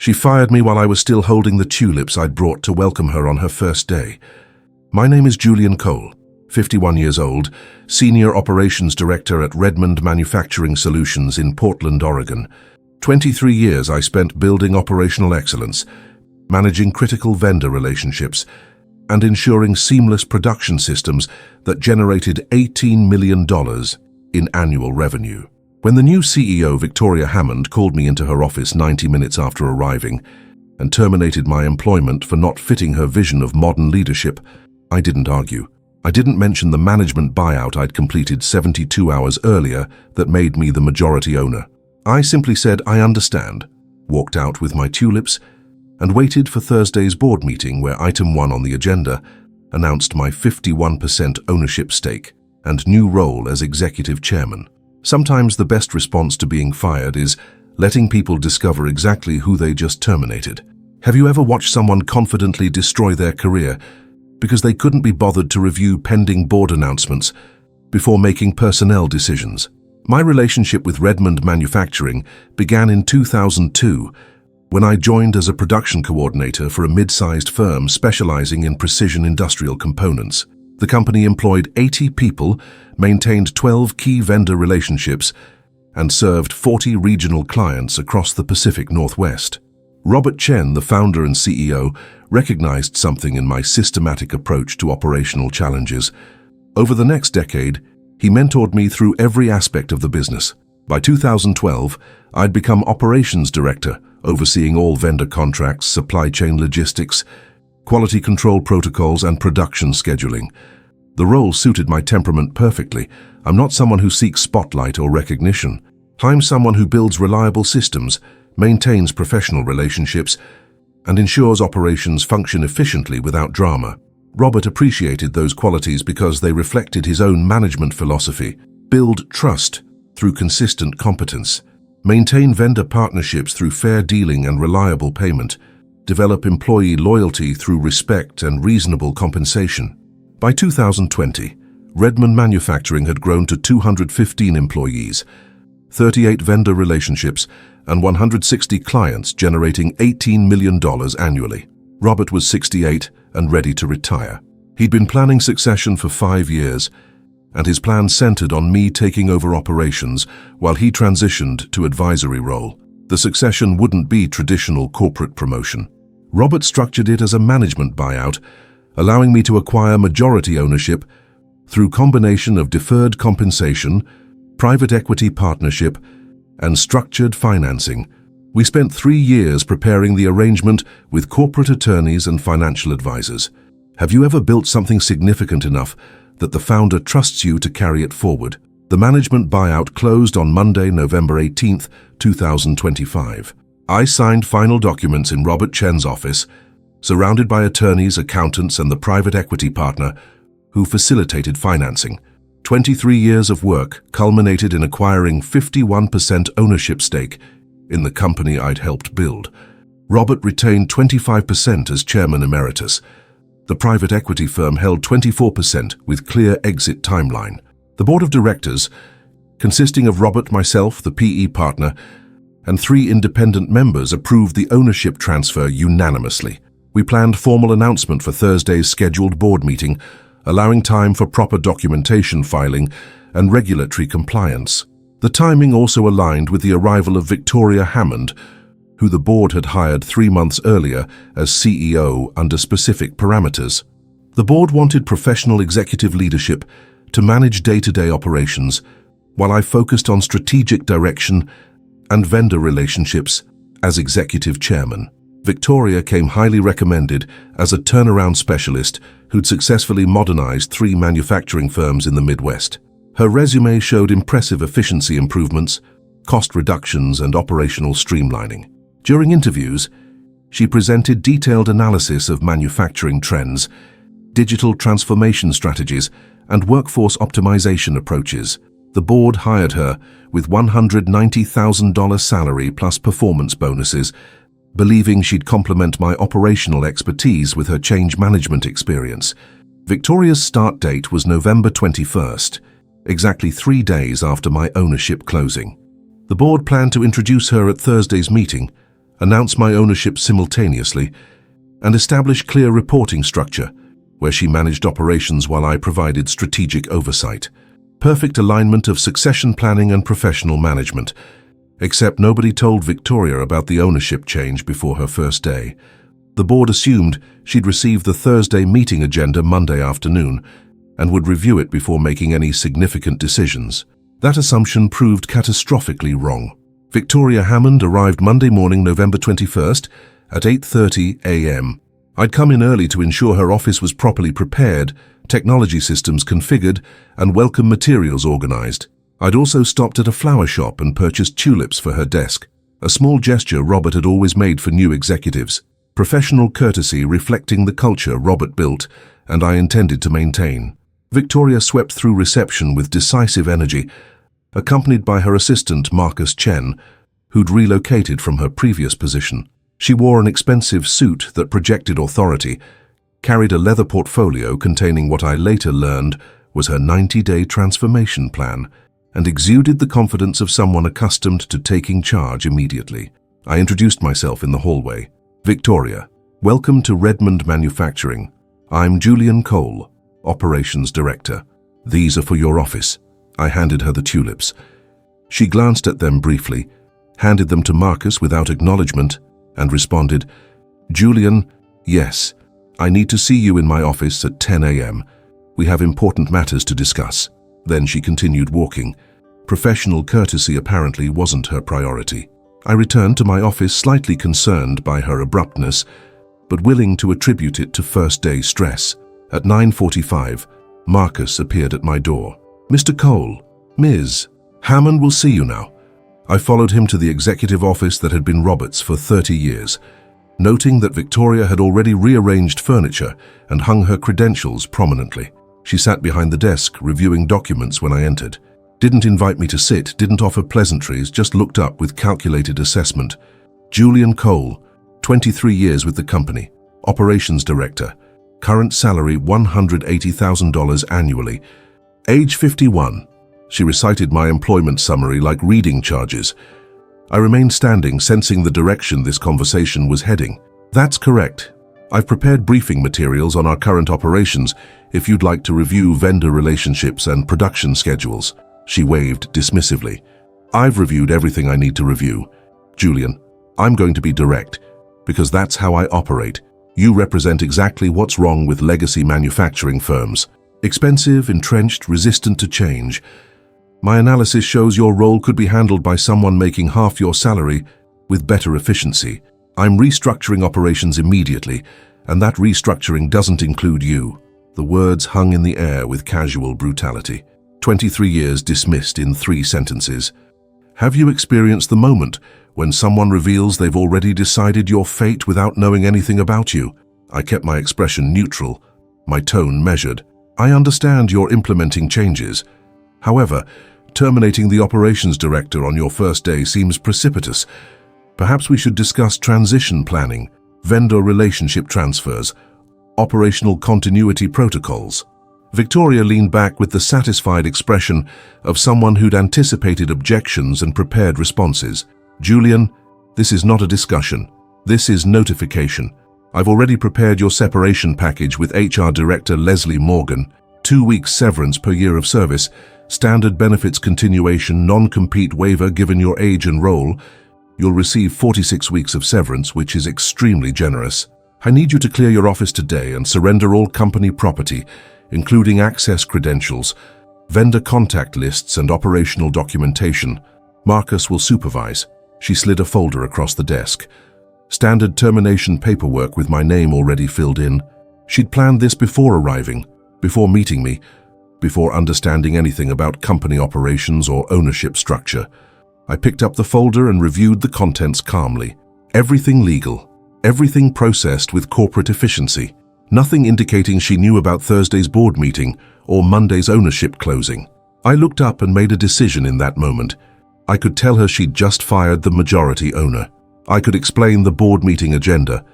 She fired me while I was still holding the tulips I'd brought to welcome her on her first day. My name is Julian Cole, 51 years old, Senior Operations Director at Redmond Manufacturing Solutions in Portland, Oregon. 23 years I spent building operational excellence, managing critical vendor relationships, and ensuring seamless production systems that generated $18 million in annual revenue. When the new CEO, Victoria Hammond, called me into her office 90 minutes after arriving and terminated my employment for not fitting her vision of modern leadership, I didn't argue. I didn't mention the management buyout I'd completed 72 hours earlier that made me the majority owner. I simply said, I understand, walked out with my tulips, and waited for Thursday's board meeting where item 1 on the agenda announced my 51% ownership stake and new role as executive chairman. Sometimes the best response to being fired is letting people discover exactly who they just terminated. Have you ever watched someone confidently destroy their career because they couldn't be bothered to review pending board announcements before making personnel decisions? My relationship with Redmond Manufacturing began in 2002 when I joined as a production coordinator for a mid-sized firm specializing in precision industrial components. The company employed 80 people, maintained 12 key vendor relationships, and served 40 regional clients across the Pacific Northwest. Robert Chen, the founder and CEO, recognized something in my systematic approach to operational challenges. Over the next decade, he mentored me through every aspect of the business. By 2012, I'd become operations director, overseeing all vendor contracts, supply chain logistics, quality control protocols, and production scheduling. The role suited my temperament perfectly. I'm not someone who seeks spotlight or recognition. I'm someone who builds reliable systems, maintains professional relationships, and ensures operations function efficiently without drama. Robert appreciated those qualities because they reflected his own management philosophy: build trust through consistent competence, maintain vendor partnerships through fair dealing and reliable payment, develop employee loyalty through respect and reasonable compensation. By 2020, Redmond Manufacturing had grown to 215 employees, 38 vendor relationships, and 160 clients, generating $18 million annually. Robert was 68 and ready to retire. He'd been planning succession for 5 years, and his plan centered on me taking over operations while he transitioned to advisory role. The succession wouldn't be traditional corporate promotion. Robert structured it as a management buyout, allowing me to acquire majority ownership through combination of deferred compensation, private equity partnership, and structured financing. We spent 3 years preparing the arrangement with corporate attorneys and financial advisors. Have you ever built something significant enough that the founder trusts you to carry it forward? The management buyout closed on Monday, November 18, 2025. I signed final documents in Robert Chen's office, surrounded by attorneys, accountants, and the private equity partner who facilitated financing. 23 years of work culminated in acquiring 51% ownership stake in the company I'd helped build. Robert retained 25% as chairman emeritus. The private equity firm held 24% with clear exit timeline. The board of directors, consisting of Robert, myself, the PE partner, and 3 independent members, approved the ownership transfer unanimously. We planned formal announcement for Thursday's scheduled board meeting, allowing time for proper documentation filing and regulatory compliance. The timing also aligned with the arrival of Victoria Hammond, who the board had hired 3 months earlier as CEO under specific parameters. The board wanted professional executive leadership to manage day-to-day operations, while I focused on strategic direction and vendor relationships as executive chairman. Victoria came highly recommended as a turnaround specialist who'd successfully modernized 3 manufacturing firms in the Midwest. Her resume showed impressive efficiency improvements, cost reductions, and operational streamlining. During interviews, she presented detailed analysis of manufacturing trends, digital transformation strategies, and workforce optimization approaches. The board hired her with $190,000 salary plus performance bonuses, believing she'd complement my operational expertise with her change management experience. Victoria's start date was November 21st, exactly 3 days after my ownership closing. The board planned to introduce her at Thursday's meeting, announce my ownership simultaneously, and establish clear reporting structure, where she managed operations while I provided strategic oversight. Perfect alignment of succession planning and professional management. Except nobody told Victoria about the ownership change before her first day. The board assumed she'd receive the Thursday meeting agenda Monday afternoon and would review it before making any significant decisions. That assumption proved catastrophically wrong. Victoria Hammond arrived Monday morning, November 21st, at 8:30 a.m. I'd come in early to ensure her office was properly prepared, technology systems configured, and welcome materials organized. I'd also stopped at a flower shop and purchased tulips for her desk, a small gesture Robert had always made for new executives. Professional courtesy reflecting the culture Robert built and I intended to maintain. Victoria swept through reception with decisive energy, accompanied by her assistant Marcus Chen, who'd relocated from her previous position. She wore an expensive suit that projected authority, carried a leather portfolio containing what I later learned was her 90-day transformation plan, and exuded the confidence of someone accustomed to taking charge immediately. I introduced myself in the hallway. Victoria, welcome to Redmond Manufacturing. I'm Julian Cole, Operations Director. These are for your office. I handed her the tulips. She glanced at them briefly, handed them to Marcus without acknowledgement, and responded, Julian, yes, I need to see you in my office at 10 a.m. We have important matters to discuss. Then she continued walking. Professional courtesy apparently wasn't her priority. I returned to my office slightly concerned by her abruptness, but willing to attribute it to first-day stress. At 9:45, Marcus appeared at my door. Mr. Cole, Ms. Hammond will see you now. I followed him to the executive office that had been Robert's for 30 years, noting that Victoria had already rearranged furniture and hung her credentials prominently. She sat behind the desk, reviewing documents when I entered. Didn't invite me to sit, didn't offer pleasantries, just looked up with calculated assessment. Julian Cole, 23 years with the company, Operations Director, current salary $180,000 annually, age 51. She recited my employment summary like reading charges. I remained standing, sensing the direction this conversation was heading. That's correct. I've prepared briefing materials on our current operations if you'd like to review vendor relationships and production schedules. She waved dismissively. I've reviewed everything I need to review. Julian, I'm going to be direct, because that's how I operate. You represent exactly what's wrong with legacy manufacturing firms. Expensive, entrenched, resistant to change. My analysis shows your role could be handled by someone making half your salary with better efficiency. I'm restructuring operations immediately, and that restructuring doesn't include you. The words hung in the air with casual brutality. 23 years dismissed in 3 sentences. Have you experienced the moment when someone reveals they've already decided your fate without knowing anything about you? I kept my expression neutral, my tone measured. I understand you're implementing changes. However, terminating the operations director on your first day seems precipitous. Perhaps we should discuss transition planning, vendor relationship transfers, operational continuity protocols. Victoria leaned back with the satisfied expression of someone who'd anticipated objections and prepared responses. Julian, this is not a discussion. This is notification. I've already prepared your separation package with HR Director Leslie Morgan. 2 weeks severance per year of service, standard benefits continuation, non-compete waiver given your age and role. You'll receive 46 weeks of severance, which is extremely generous. I need you to clear your office today and surrender all company property, including access credentials, vendor contact lists, and operational documentation. Marcus will supervise. She slid a folder across the desk. Standard termination paperwork with my name already filled in. She'd planned this before arriving, before meeting me, before understanding anything about company operations or ownership structure. I picked up the folder and reviewed the contents calmly. Everything legal, everything processed with corporate efficiency. Nothing indicating she knew about Thursday's board meeting or Monday's ownership closing. I looked up and made a decision in that moment. I could tell her she'd just fired the majority owner. I could explain the board meeting agenda.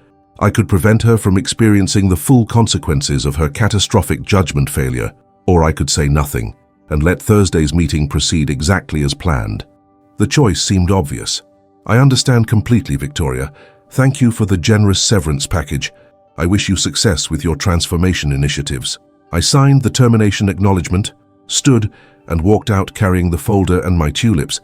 I could prevent her from experiencing the full consequences of her catastrophic judgment failure, or I could say nothing and let Thursday's meeting proceed exactly as planned. The choice seemed obvious. I understand completely, Victoria. Thank you for the generous severance package. I wish you success with your transformation initiatives. I signed the termination acknowledgement, stood, and walked out carrying the folder and my tulips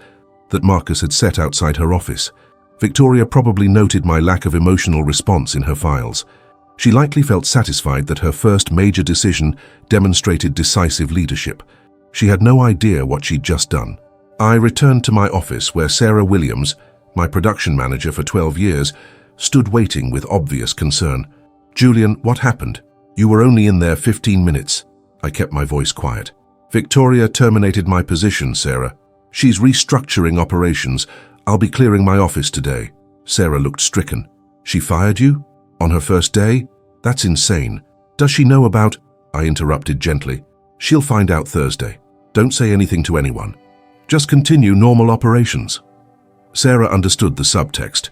that Marcus had set outside her office. Victoria probably noted my lack of emotional response in her files. She likely felt satisfied that her first major decision demonstrated decisive leadership. She had no idea what she'd just done. I returned to my office where Sarah Williams, my production manager for 12 years, stood waiting with obvious concern. "Julian, what happened? You were only in there 15 minutes. I kept my voice quiet. "Victoria terminated my position, Sarah. She's restructuring operations. I'll be clearing my office today." Sarah looked stricken. "She fired you? On her first day? That's insane. Does she know about—" I interrupted gently. "She'll find out Thursday. Don't say anything to anyone. Just continue normal operations." Sarah understood the subtext.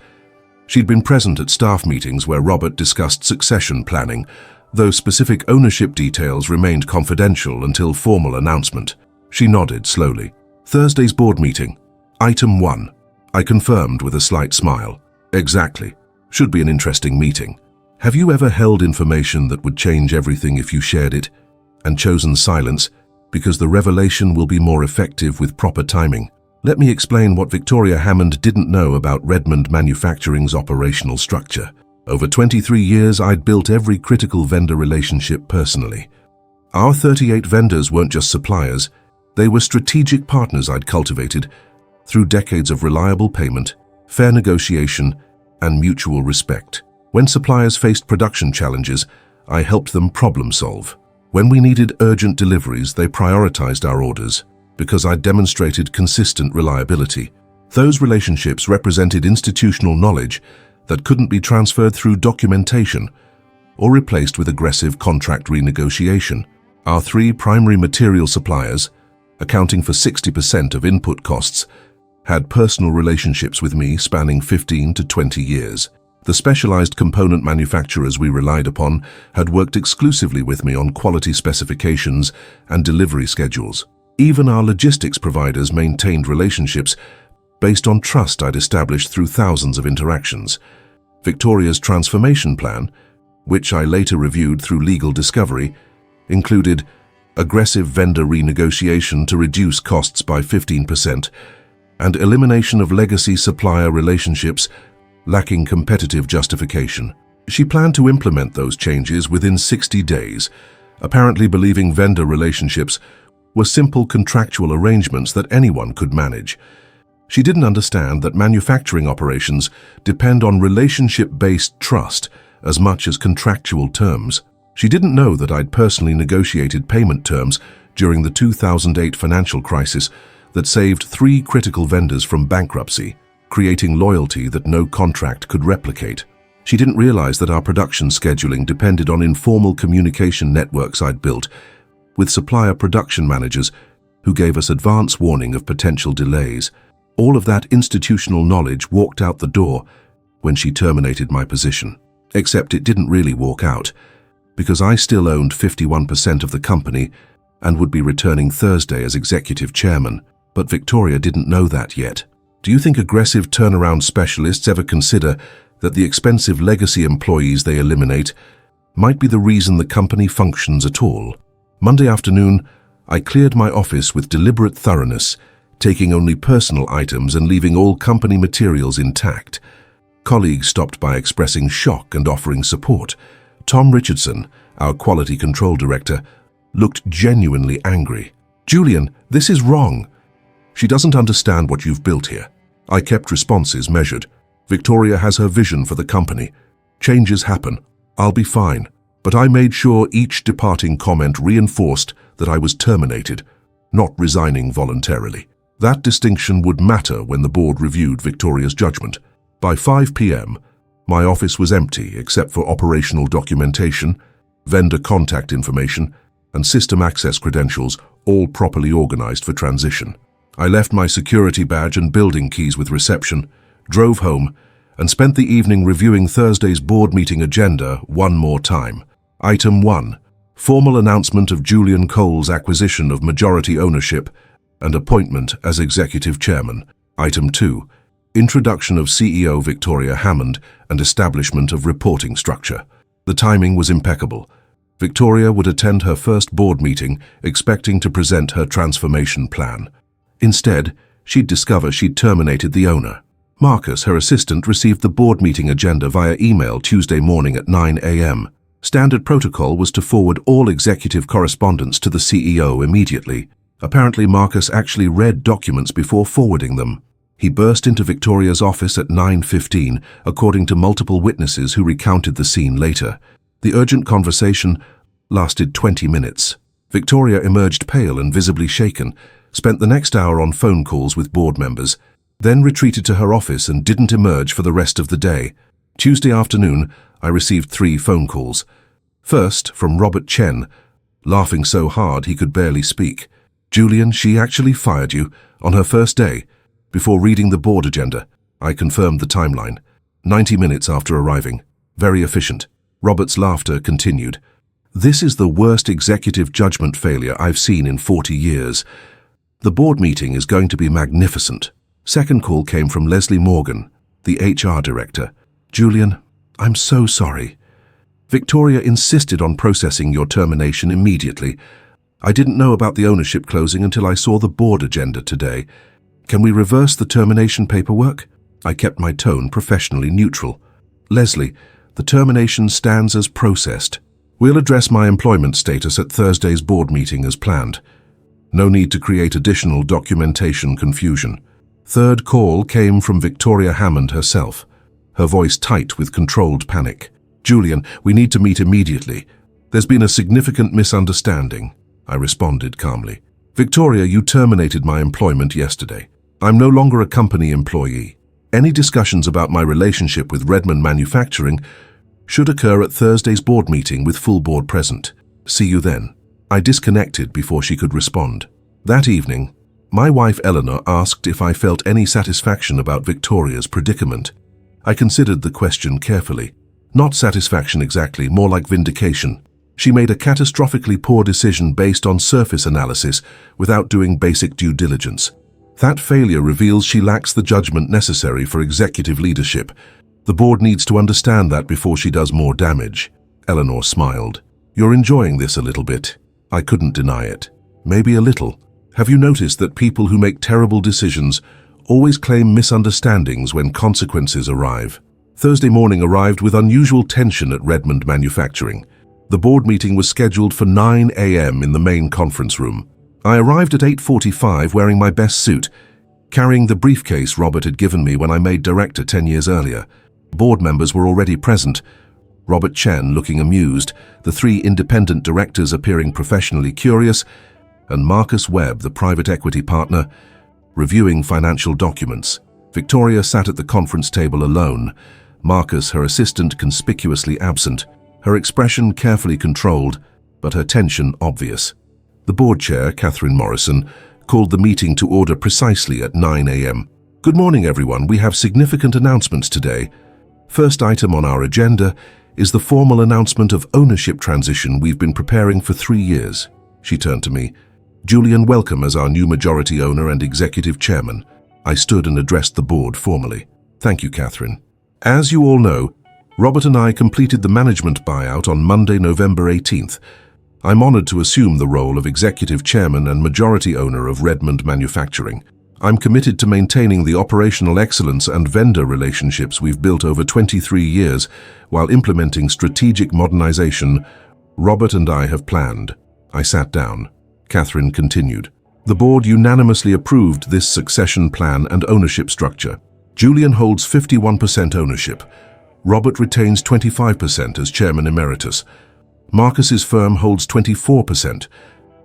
She'd been present at staff meetings where Robert discussed succession planning, though specific ownership details remained confidential until formal announcement. She nodded slowly. "Thursday's board meeting. Item 1. I confirmed with a slight smile. "Exactly. Should be an interesting meeting. Have you ever held information that would change everything if you shared it, and chosen silence because the revelation will be more effective with proper timing? Let me explain what Victoria Hammond didn't know about Redmond Manufacturing's operational structure. Over 23 years, I'd built every critical vendor relationship personally. Our 38 vendors weren't just suppliers, they were strategic partners I'd cultivated through decades of reliable payment, fair negotiation, and mutual respect. When suppliers faced production challenges, I helped them problem solve. When we needed urgent deliveries, they prioritized our orders because I demonstrated consistent reliability. Those relationships represented institutional knowledge that couldn't be transferred through documentation or replaced with aggressive contract renegotiation. Our 3 primary material suppliers, accounting for 60% of input costs, had personal relationships with me spanning 15 to 20 years. The specialized component manufacturers we relied upon had worked exclusively with me on quality specifications and delivery schedules. Even our logistics providers maintained relationships based on trust I'd established through thousands of interactions. Victoria's transformation plan, which I later reviewed through legal discovery, included aggressive vendor renegotiation to reduce costs by 15% and elimination of legacy supplier relationships lacking competitive justification. She planned to implement those changes within 60 days, apparently believing vendor relationships were simple contractual arrangements that anyone could manage. She didn't understand that manufacturing operations depend on relationship-based trust as much as contractual terms. She didn't know that I'd personally negotiated payment terms during the 2008 financial crisis that saved 3 critical vendors from bankruptcy, creating loyalty that no contract could replicate. She didn't realize that our production scheduling depended on informal communication networks I'd built with supplier production managers who gave us advance warning of potential delays. All of that institutional knowledge walked out the door when she terminated my position. Except it didn't really walk out, because I still owned 51% of the company and would be returning Thursday as executive chairman. But Victoria didn't know that yet. Do you think aggressive turnaround specialists ever consider that the expensive legacy employees they eliminate might be the reason the company functions at all? Monday afternoon, I cleared my office with deliberate thoroughness, taking only personal items and leaving all company materials intact. Colleagues stopped by expressing shock and offering support. Tom Richardson, our quality control director, looked genuinely angry. "Julian, this is wrong. She doesn't understand what you've built here." I kept responses measured. "Victoria has her vision for the company. Changes happen. I'll be fine." But I made sure each departing comment reinforced that I was terminated, not resigning voluntarily. That distinction would matter when the board reviewed Victoria's judgment. By 5 p.m., my office was empty except for operational documentation, vendor contact information, and system access credentials, all properly organized for transition. I left my security badge and building keys with reception, drove home, and spent the evening reviewing Thursday's board meeting agenda one more time. Item 1. Formal announcement of Julian Cole's acquisition of majority ownership and appointment as executive chairman. Item 2. Introduction of CEO Victoria Hammond and establishment of reporting structure. The timing was impeccable. Victoria would attend her first board meeting expecting to present her transformation plan. Instead, she'd discover she'd terminated the owner. Marcus, her assistant, received the board meeting agenda via email Tuesday morning at 9 a.m. Standard protocol was to forward all executive correspondence to the CEO immediately. Apparently, Marcus actually read documents before forwarding them. He burst into Victoria's office at 9:15, according to multiple witnesses who recounted the scene later. The urgent conversation lasted 20 minutes. Victoria emerged pale and visibly shaken, spent the next hour on phone calls with board members, then retreated to her office and didn't emerge for the rest of the day. Tuesday afternoon, I received 3 phone calls. First, from Robert Chen, laughing so hard he could barely speak. "Julian, she actually fired you on her first day." Before reading the board agenda, I confirmed the timeline. 90 minutes after arriving. Very efficient. Robert's laughter continued. "This is the worst executive judgment failure I've seen in 40 years. The board meeting is going to be magnificent." Second call came from Leslie Morgan, the HR director. "Julian, I'm so sorry. Victoria insisted on processing your termination immediately. I didn't know about the ownership closing until I saw the board agenda today. Can we reverse the termination paperwork?" I kept my tone professionally neutral. "Leslie, the termination stands as processed. We'll address my employment status at Thursday's board meeting as planned. No need to create additional documentation confusion." Third call came from Victoria Hammond herself, her voice tight with controlled panic. "Julian, we need to meet immediately. There's been a significant misunderstanding," I responded calmly. "Victoria, you terminated my employment yesterday. I'm no longer a company employee. Any discussions about my relationship with Redmond Manufacturing should occur at Thursday's board meeting with full board present. See you then." I disconnected before she could respond. That evening, my wife Eleanor asked if I felt any satisfaction about Victoria's predicament. I considered the question carefully. Not satisfaction exactly, more like vindication. She made a catastrophically poor decision based on surface analysis without doing basic due diligence. That failure reveals she lacks the judgment necessary for executive leadership. The board needs to understand that before she does more damage. Eleanor smiled. "You're enjoying this a little bit." I couldn't deny it. "Maybe a little. Have you noticed that people who make terrible decisions always claim misunderstandings when consequences arrive?" Thursday morning arrived with unusual tension at Redmond Manufacturing. The board meeting was scheduled for 9 a.m. in the main conference room. I arrived at 8:45 wearing my best suit, carrying the briefcase Robert had given me when I made director 10 years earlier. Board members were already present. Robert Chen looking amused, the 3 independent directors appearing professionally curious, and Marcus Webb, the private equity partner, reviewing financial documents. Victoria sat at the conference table alone, Marcus, her assistant, conspicuously absent, her expression carefully controlled, but her tension obvious. The board chair, Catherine Morrison, called the meeting to order precisely at 9 a.m. "Good morning, everyone. We have significant announcements today. First item on our agenda is the formal announcement of ownership transition we've been preparing for 3 years." She turned to me. "Julian, welcome as our new majority owner and executive chairman." I stood and addressed the board formally. "Thank you, Catherine. As you all know, Robert and I completed the management buyout on Monday, November 18th. I'm honored to assume the role of executive chairman and majority owner of Redmond Manufacturing. I'm committed to maintaining the operational excellence and vendor relationships we've built over 23 years while implementing strategic modernization Robert and I have planned." I sat down. Catherine continued. "The board unanimously approved this succession plan and ownership structure. Julian holds 51% ownership. Robert retains 25% as chairman emeritus. Marcus's firm holds 24%.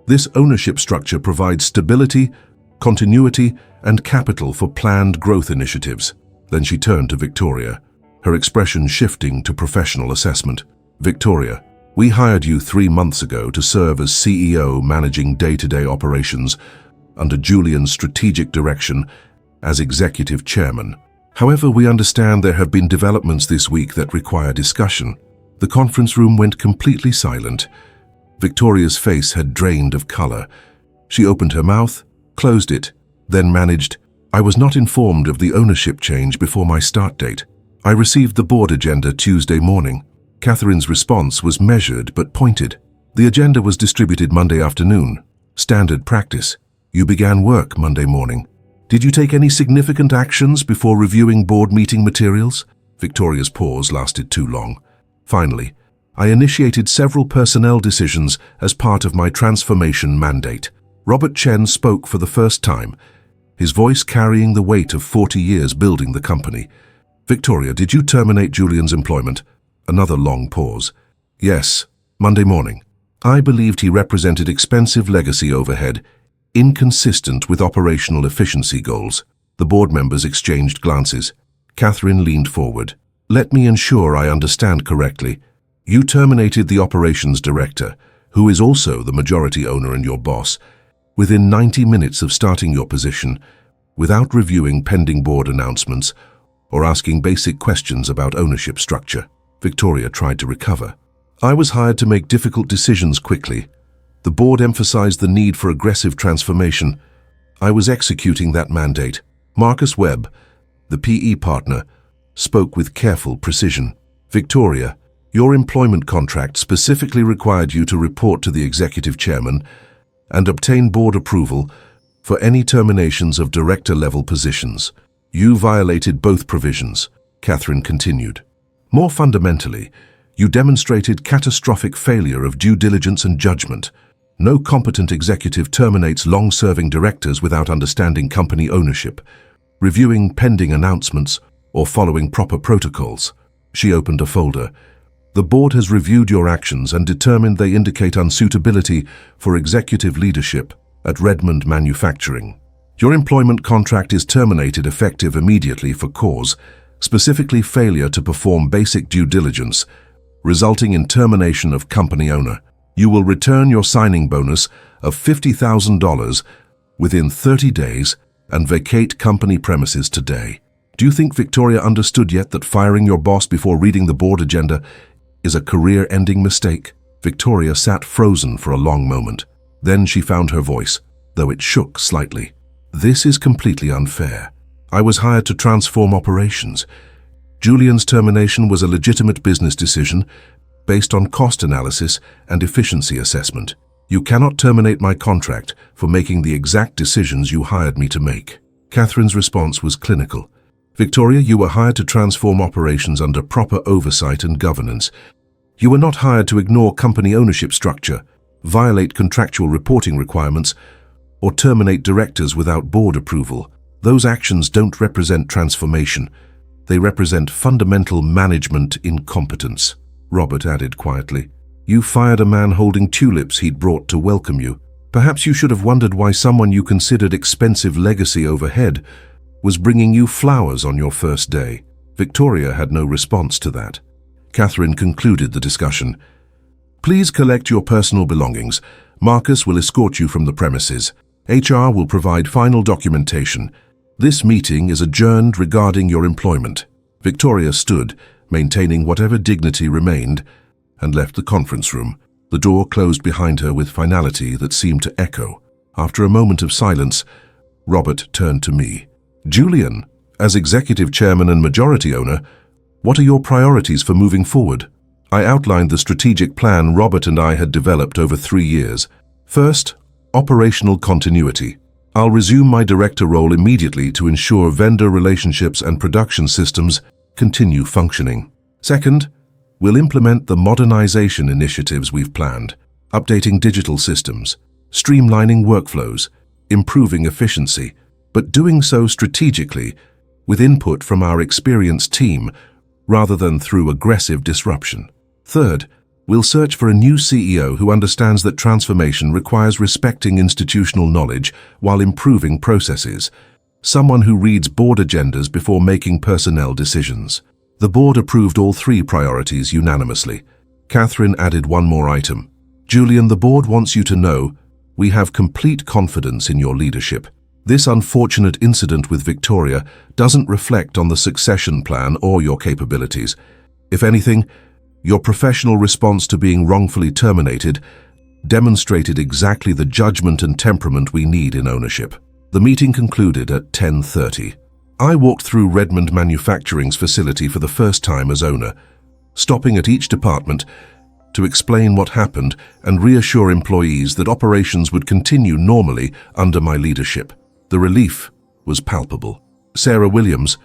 This ownership structure provides stability, continuity, and capital for planned growth initiatives." Then she turned to Victoria, her expression shifting to professional assessment. "Victoria, we hired you 3 months ago to serve as CEO managing day-to-day operations under Julian's strategic direction as executive chairman. However, we understand there have been developments this week that require discussion." The conference room went completely silent. Victoria's face had drained of color. She opened her mouth, closed it, then managed, I was not informed of the ownership change before my start date. I received the board agenda Tuesday morning. Catherine's response was measured but pointed. The agenda was distributed Monday afternoon. Standard practice. You began work Monday morning. Did you take any significant actions before reviewing board meeting materials? Victoria's pause lasted too long. Finally, I initiated several personnel decisions as part of my transformation mandate. Robert Chen spoke for the first time, his voice carrying the weight of 40 years building the company. Victoria, did you terminate Julian's employment? Another long pause. Yes, Monday morning. I believed he represented expensive legacy overhead, inconsistent with operational efficiency goals. The board members exchanged glances. Catherine leaned forward. Let me ensure I understand correctly. You terminated the operations director, who is also the majority owner and your boss, within 90 minutes of starting your position, without reviewing pending board announcements or asking basic questions about ownership structure. Victoria tried to recover. I was hired to make difficult decisions quickly. The board emphasized the need for aggressive transformation. I was executing that mandate. Marcus Webb, the PE partner, spoke with careful precision. Victoria, your employment contract specifically required you to report to the executive chairman and obtain board approval for any terminations of director-level positions. You violated both provisions, Catherine continued. More fundamentally, you demonstrated catastrophic failure of due diligence and judgment. No competent executive terminates long-serving directors without understanding company ownership, reviewing pending announcements, or following proper protocols. She opened a folder. The board has reviewed your actions and determined they indicate unsuitability for executive leadership at Redmond Manufacturing. Your employment contract is terminated effective immediately for cause, specifically failure to perform basic due diligence, resulting in termination of company owner. You will return your signing bonus of $50,000 within 30 days and vacate company premises today. Do you think Victoria understood yet that firing your boss before reading the board agenda is a career-ending mistake? Victoria sat frozen for a long moment. Then she found her voice, though it shook slightly. This is completely unfair. I was hired to transform operations. Julian's termination was a legitimate business decision based on cost analysis and efficiency assessment. You cannot terminate my contract for making the exact decisions you hired me to make. Catherine's response was clinical. Victoria, you were hired to transform operations under proper oversight and governance. You were not hired to ignore company ownership structure, violate contractual reporting requirements, or terminate directors without board approval. Those actions don't represent transformation. They represent fundamental management incompetence. Robert added quietly. You fired a man holding tulips he'd brought to welcome you. Perhaps you should have wondered why someone you considered expensive legacy overhead was bringing you flowers on your first day. Victoria had no response to that. Catherine concluded the discussion. Please collect your personal belongings. Marcus will escort you from the premises. HR will provide final documentation. This meeting is adjourned regarding your employment. Victoria stood, maintaining whatever dignity remained, and left the conference room. The door closed behind her with finality that seemed to echo. After a moment of silence, Robert turned to me. Julian, as executive chairman and majority owner, what are your priorities for moving forward? I outlined the strategic plan Robert and I had developed over 3 years. First, operational continuity. I'll resume my director role immediately to ensure vendor relationships and production systems continue functioning. Second, we'll implement the modernization initiatives we've planned, updating digital systems, streamlining workflows, improving efficiency, but doing so strategically with input from our experienced team rather than through aggressive disruption. Third, we'll search for a new CEO who understands that transformation requires respecting institutional knowledge while improving processes, someone who reads board agendas before making personnel decisions. The board approved all 3 priorities unanimously. Catherine added one more item. Julian, the board wants you to know we have complete confidence in your leadership. This unfortunate incident with Victoria doesn't reflect on the succession plan or your capabilities. If anything, your professional response to being wrongfully terminated demonstrated exactly the judgment and temperament we need in ownership. The meeting concluded at 10:30. I walked through Redmond Manufacturing's facility for the first time as owner, stopping at each department to explain what happened and reassure employees that operations would continue normally under my leadership. The relief was palpable. Sarah Williams,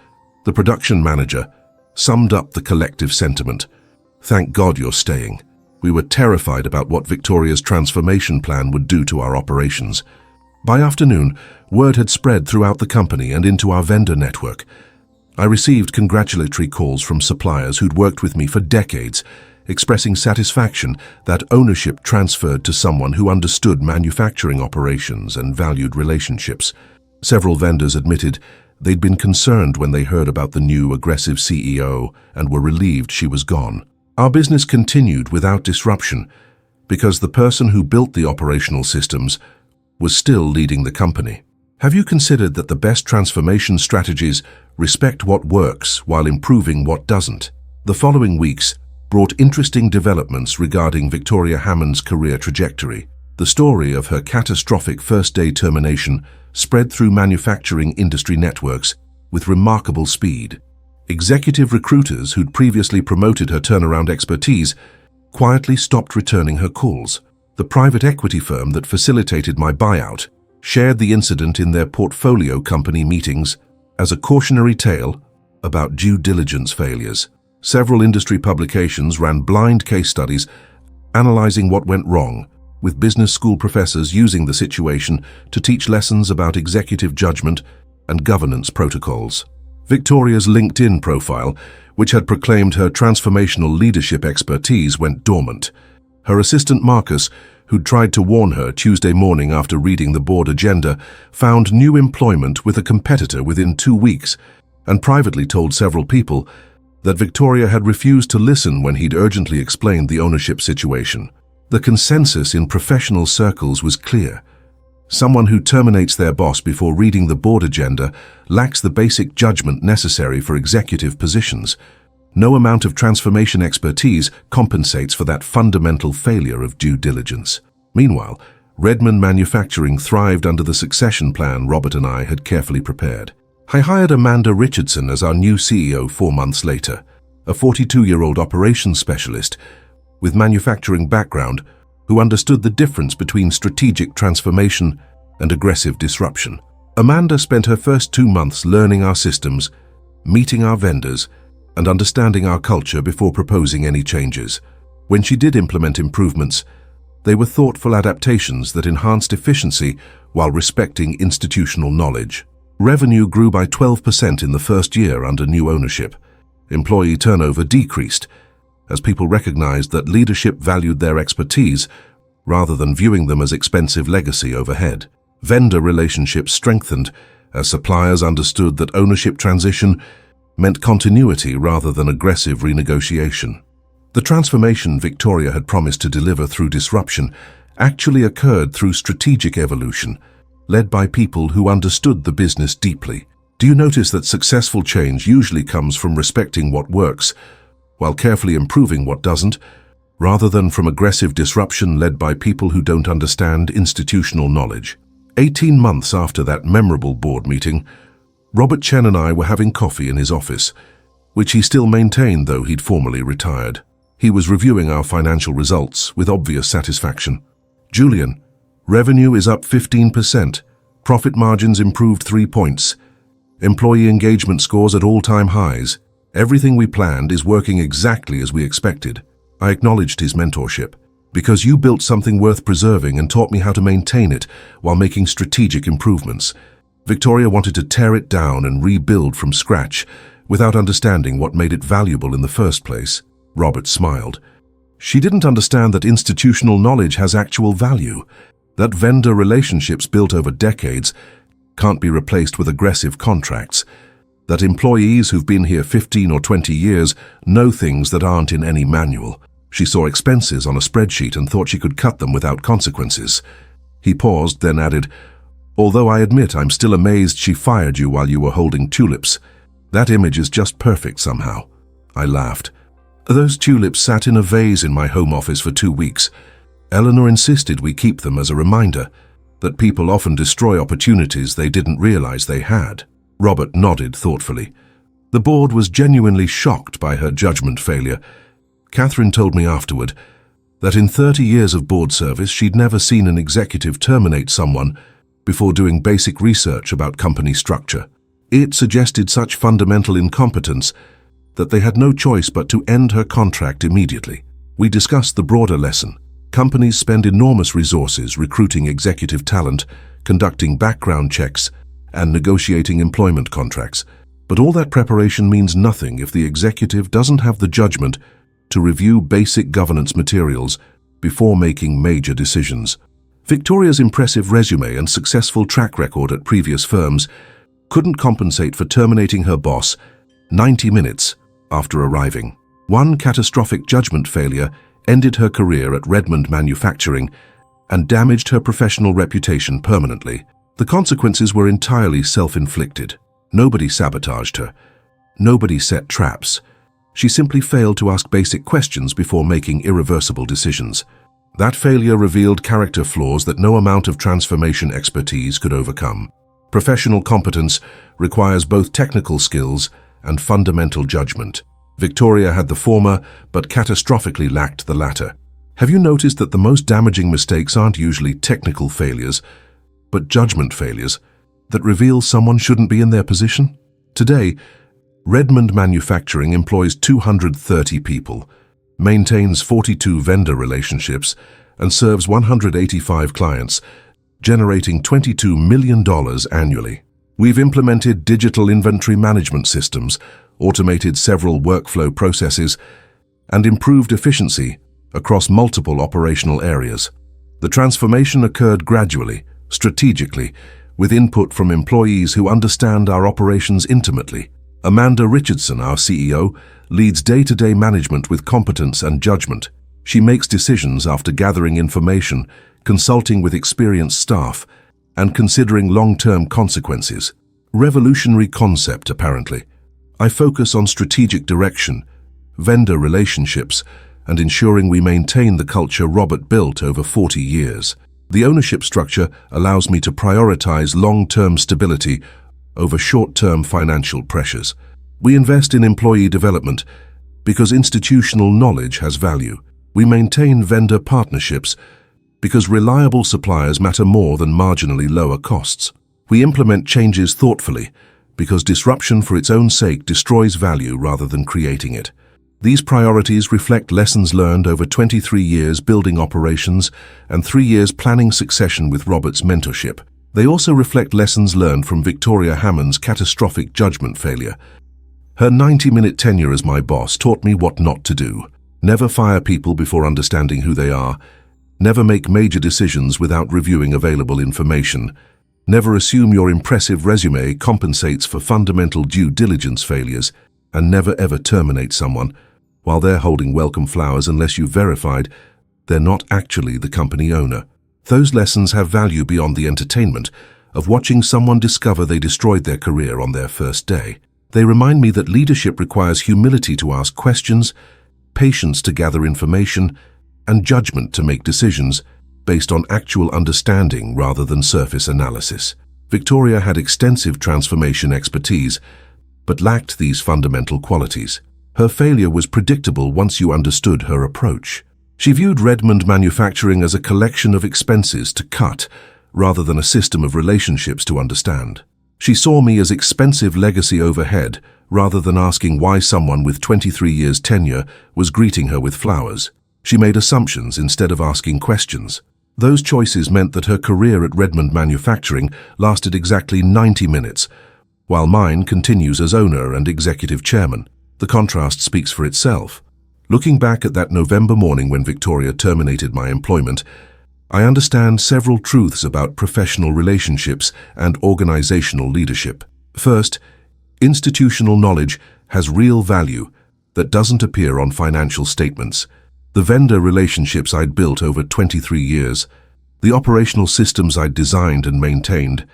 the production manager, summed up the collective sentiment. "Thank God you're staying. We were terrified about what Victoria's transformation plan would do to our operations." By afternoon, word had spread throughout the company and into our vendor network. I received congratulatory calls from suppliers who'd worked with me for decades, expressing satisfaction that ownership transferred to someone who understood manufacturing operations and valued relationships. Several vendors admitted they'd been concerned when they heard about the new aggressive CEO and were relieved she was gone. Our business continued without disruption because the person who built the operational systems was still leading the company. Have you considered that the best transformation strategies respect what works while improving what doesn't? The following weeks brought interesting developments regarding Victoria Hammond's career trajectory. The story of her catastrophic first-day termination spread through manufacturing industry networks with remarkable speed. Executive recruiters who'd previously promoted her turnaround expertise quietly stopped returning her calls. The private equity firm that facilitated my buyout shared the incident in their portfolio company meetings as a cautionary tale about due diligence failures. Several industry publications ran blind case studies analyzing what went wrong, with business school professors using the situation to teach lessons about executive judgment and governance protocols. Victoria's LinkedIn profile, which had proclaimed her transformational leadership expertise, went dormant. Her assistant Marcus, who'd tried to warn her Tuesday morning after reading the board agenda, found new employment with a competitor within 2 weeks and privately told several people that Victoria had refused to listen when he'd urgently explained the ownership situation. The consensus in professional circles was clear. Someone who terminates their boss before reading the board agenda lacks the basic judgment necessary for executive positions. No amount of transformation expertise compensates for that fundamental failure of due diligence. Meanwhile, Redmond Manufacturing thrived under the succession plan Robert and I had carefully prepared. I hired Amanda Richardson as our new CEO 4 months later, a 42-year-old operations specialist with manufacturing background who understood the difference between strategic transformation and aggressive disruption. Amanda spent her first 2 months learning our systems, meeting our vendors, and understanding our culture before proposing any changes. When she did implement improvements, they were thoughtful adaptations that enhanced efficiency while respecting institutional knowledge. Revenue grew by 12% in the first year under new ownership. Employee turnover decreased as people recognized that leadership valued their expertise rather than viewing them as expensive legacy overhead. Vendor relationships strengthened as suppliers understood that ownership transition meant continuity rather than aggressive renegotiation. The transformation Victoria had promised to deliver through disruption actually occurred through strategic evolution, led by people who understood the business deeply. Do you notice that successful change usually comes from respecting what works, while carefully improving what doesn't, rather than from aggressive disruption led by people who don't understand institutional knowledge? 18 months after that memorable board meeting, Robert Chen and I were having coffee in his office, which he still maintained though he'd formally retired. He was reviewing our financial results with obvious satisfaction. "Julian, revenue is up 15%, profit margins improved 3 points, employee engagement scores at all-time highs. Everything we planned is working exactly as we expected." I acknowledged his mentorship. "Because you built something worth preserving and taught me how to maintain it while making strategic improvements. Victoria wanted to tear it down and rebuild from scratch without understanding what made it valuable in the first place." Robert smiled. "She didn't understand that institutional knowledge has actual value, that vendor relationships built over decades can't be replaced with aggressive contracts, that employees who've been here 15 or 20 years know things that aren't in any manual. She saw expenses on a spreadsheet and thought she could cut them without consequences." He paused, then added, "Although I admit I'm still amazed she fired you while you were holding tulips. That image is just perfect somehow." I laughed. "Those tulips sat in a vase in my home office for 2 weeks. Eleanor insisted we keep them as a reminder. that people often destroy opportunities they didn't realize they had. Robert nodded thoughtfully. The board was genuinely shocked by her judgment failure. Catherine told me afterward that in 30 years of board service, she'd never seen an executive terminate someone before doing basic research about company structure. It suggested such fundamental incompetence that they had no choice but to end her contract immediately. We discussed the broader lesson. Companies spend enormous resources recruiting executive talent, conducting background checks, and negotiating employment contracts. But all that preparation means nothing if the executive doesn't have the judgment to review basic governance materials before making major decisions. Victoria's impressive resume and successful track record at previous firms couldn't compensate for terminating her boss 90 minutes after arriving. One catastrophic judgment failure ended her career at Redmond Manufacturing and damaged her professional reputation permanently. The consequences were entirely self-inflicted. Nobody sabotaged her. Nobody set traps. She simply failed to ask basic questions before making irreversible decisions. That failure revealed character flaws that no amount of transformation expertise could overcome. Professional competence requires both technical skills and fundamental judgment. Victoria had the former, but catastrophically lacked the latter. Have you noticed that the most damaging mistakes aren't usually technical failures, but judgment failures that reveal someone shouldn't be in their position? Today, Redmond Manufacturing employs 230 people, maintains 42 vendor relationships, and serves 185 clients, generating $22 million annually. We've implemented digital inventory management systems, automated several workflow processes, and improved efficiency across multiple operational areas. The transformation occurred gradually, strategically, with input from employees who understand our operations intimately. Amanda Richardson, our CEO, leads day-to-day management with competence and judgment. She makes decisions after gathering information, consulting with experienced staff, and considering long-term consequences. Revolutionary concept, apparently. I focus on strategic direction, vendor relationships, and ensuring we maintain the culture Robert built over 40 years. The ownership structure allows me to prioritize long-term stability over short-term financial pressures. We invest in employee development because institutional knowledge has value. We maintain vendor partnerships because reliable suppliers matter more than marginally lower costs. We implement changes thoughtfully because disruption for its own sake destroys value rather than creating it. These priorities reflect lessons learned over 23 years building operations and 3 years planning succession with Robert's mentorship. They also reflect lessons learned from Victoria Hammond's catastrophic judgment failure. Her 90-minute tenure as my boss taught me what not to do. Never fire people before understanding who they are. Never make major decisions without reviewing available information. Never assume your impressive resume compensates for fundamental due diligence failures. And never ever terminate someone while they're holding welcome flowers unless you've verified they're not actually the company owner. Those lessons have value beyond the entertainment of watching someone discover they destroyed their career on their first day. They remind me that leadership requires humility to ask questions, patience to gather information, and judgment to make decisions based on actual understanding rather than surface analysis. Victoria had extensive transformation expertise, but lacked these fundamental qualities. Her failure was predictable once you understood her approach. She viewed Redmond Manufacturing as a collection of expenses to cut, rather than a system of relationships to understand. She saw me as expensive legacy overhead, rather than asking why someone with 23 years tenure was greeting her with flowers. She made assumptions instead of asking questions. Those choices meant that her career at Redmond Manufacturing lasted exactly 90 minutes, while mine continues as owner and executive chairman. The contrast speaks for itself. Looking back at that November morning when Victoria terminated my employment, I understand several truths about professional relationships and organizational leadership. First, institutional knowledge has real value that doesn't appear on financial statements. The vendor relationships I'd built over 23 years, the operational systems I'd designed and maintained,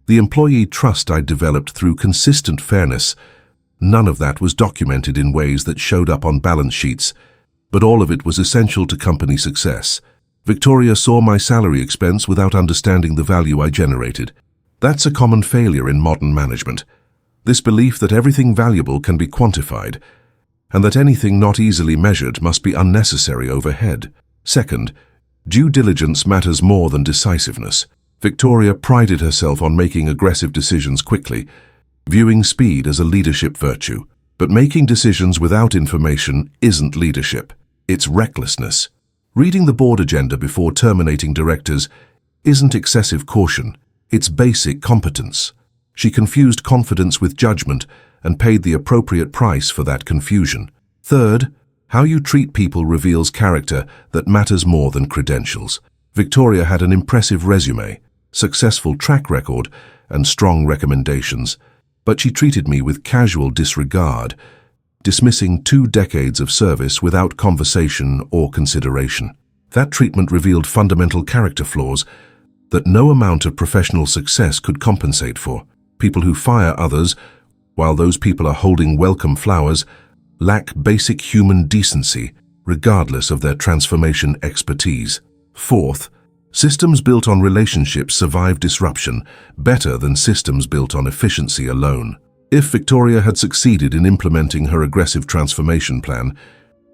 the employee trust I'd developed through consistent fairness, none of that was documented in ways that showed up on balance sheets, but all of it was essential to company success. Victoria saw my salary expense without understanding the value I generated. That's a common failure in modern management. This belief that everything valuable can be quantified, and that anything not easily measured must be unnecessary overhead. Second, due diligence matters more than decisiveness. Victoria prided herself on making aggressive decisions quickly, viewing speed as a leadership virtue. But making decisions without information isn't leadership. It's recklessness. Reading the board agenda before terminating directors isn't excessive caution. It's basic competence. She confused confidence with judgment and paid the appropriate price for that confusion. Third, how you treat people reveals character that matters more than credentials. Victoria had an impressive resume, successful track record, and strong recommendations, but she treated me with casual disregard, dismissing 2 decades of service without conversation or consideration. That treatment revealed fundamental character flaws that no amount of professional success could compensate for. People who fire others, while those people are holding welcome flowers, lack basic human decency, regardless of their transformation expertise. Fourth, systems built on relationships survive disruption better than systems built on efficiency alone. If Victoria had succeeded in implementing her aggressive transformation plan,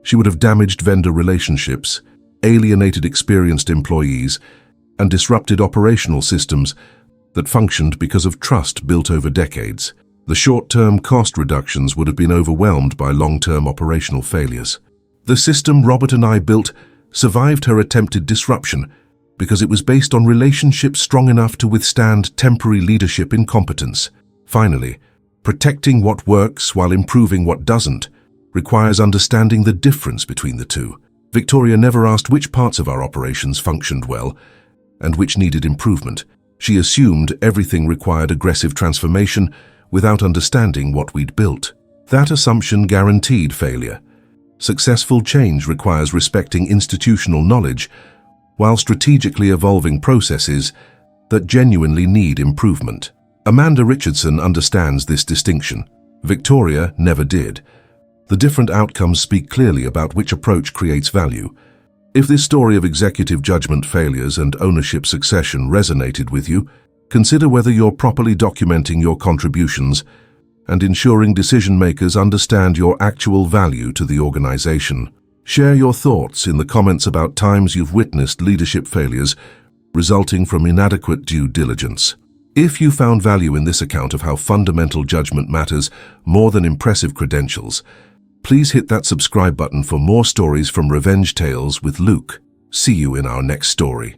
she would have damaged vendor relationships, alienated experienced employees, and disrupted operational systems that functioned because of trust built over decades. The short-term cost reductions would have been overwhelmed by long-term operational failures. The system Robert and I built survived her attempted disruption because it was based on relationships strong enough to withstand temporary leadership incompetence. Finally, protecting what works while improving what doesn't requires understanding the difference between the two. Victoria never asked which parts of our operations functioned well and which needed improvement. She assumed everything required aggressive transformation without understanding what we'd built. That assumption guaranteed failure. Successful change requires respecting institutional knowledge while strategically evolving processes that genuinely need improvement. Amanda Richardson understands this distinction. Victoria never did. The different outcomes speak clearly about which approach creates value. If this story of executive judgment failures and ownership succession resonated with you, consider whether you're properly documenting your contributions and ensuring decision-makers understand your actual value to the organization. Share your thoughts in the comments about times you've witnessed leadership failures resulting from inadequate due diligence. If you found value in this account of how fundamental judgment matters more than impressive credentials, please hit that subscribe button for more stories from Revenge Tales with Luke. See you in our next story.